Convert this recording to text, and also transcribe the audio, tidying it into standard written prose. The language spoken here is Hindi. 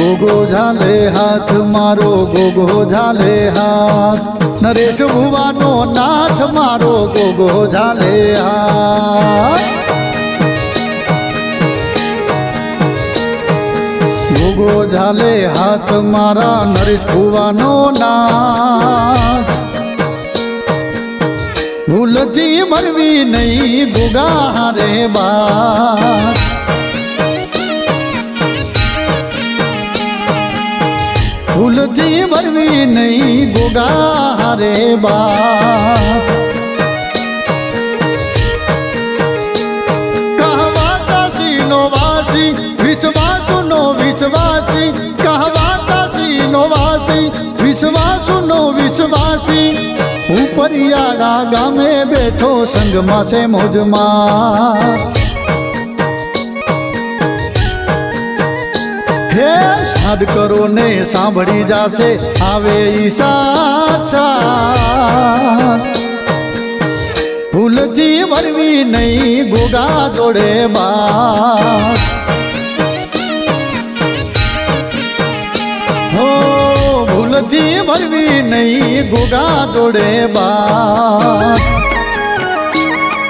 गोगो झाले हाथ मारो गोगो झाले हाथ नरेश भुवानो नाथ मारो गोगो झाले हाथ गोगो झाले हाथ मारा नरेश भुवानो नाथ भूलती मरवी नहीं गुगा रे बात भूलती मरवी नहीं गुगा रे बात कहवा काशी नो वासी विश्वासु नो विश्वासी कहवा काशी नो वासी विश्वासु नो विश्वासी उपरियाड़ा गामे बैठो संगमा से मौजमा हे साध करो ने सांभળી जासे आवे ई साथ भूलती मरवी नहीं गोगा जोड़े बात हो भूलती मरवी नहीं गोगा जोड़े बात